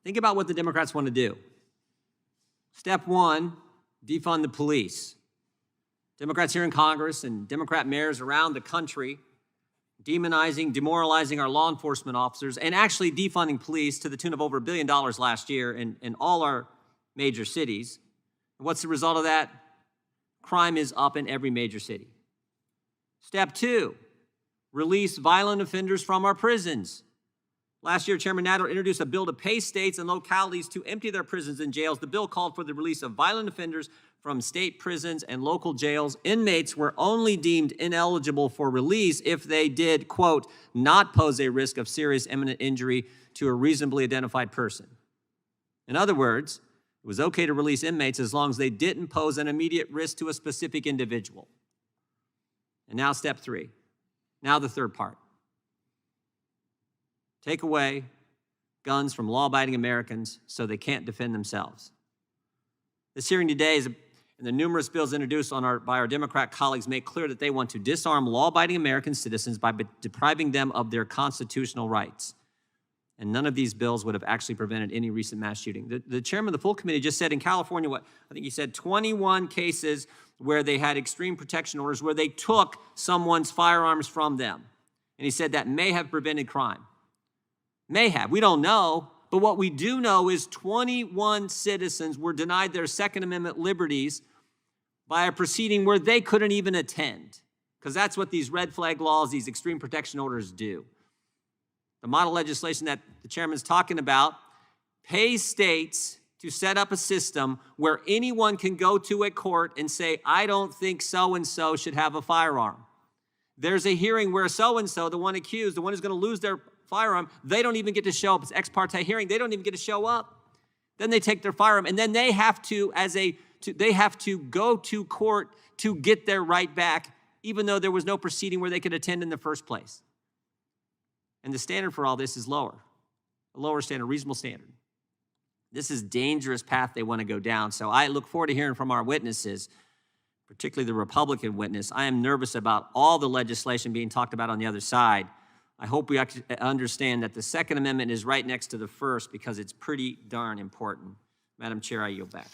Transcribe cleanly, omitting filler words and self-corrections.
Think about what the Democrats want to do. Step one, defund the police. Democrats here in Congress and Democrat mayors around the country demonizing, demoralizing our law enforcement officers, and actually defunding police to the tune of over $1 billion last year in all our major cities. And what's the result of that? Crime is up in every major city. Step two, release violent offenders from our prisons. Last year, Chairman Nadler introduced a bill to pay states and localities to empty their prisons and jails. The bill called for the release of violent offenders from state prisons and local jails. Inmates were only deemed ineligible for release if they did, quote, not pose a risk of serious imminent injury to a reasonably identified person. In other words, it was okay to release inmates as long as they didn't pose an immediate risk to a specific individual. And now step three. Now the third part. Take away guns from law-abiding Americans so they can't defend themselves. This hearing today and the numerous bills introduced by our Democrat colleagues make clear that they want to disarm law-abiding American citizens by depriving them of their constitutional rights. And none of these bills would have actually prevented any recent mass shooting. The chairman of the full committee just said in California, I think he said 21 cases where they had extreme protection orders where they took someone's firearms from them. And he said that may have prevented crime. May have, we don't know, but what we do know is 21 citizens were denied their Second Amendment liberties by a proceeding where they couldn't even attend, because that's what these red flag laws, these extreme protection orders do. The model legislation that the chairman's talking about pays states to set up a system where anyone can go to a court and say, I don't think so-and-so should have a firearm. There's a hearing where so-and-so, the one accused, the one who's going to lose their firearm, they don't even get to show up. It's ex parte hearing. They don't even get to show up. Then they take their firearm, and then they have to, they have to go to court to get their right back, even though there was no proceeding where they could attend in the first place. And the standard for all this is lower, a lower standard, reasonable standard. This is a dangerous path they want to go down. So I look forward to hearing from our witnesses, particularly the Republican witness. I am nervous about all the legislation being talked about on the other side. I hope we understand that the Second Amendment is right next to the First because it's pretty darn important. Madam Chair, I yield back.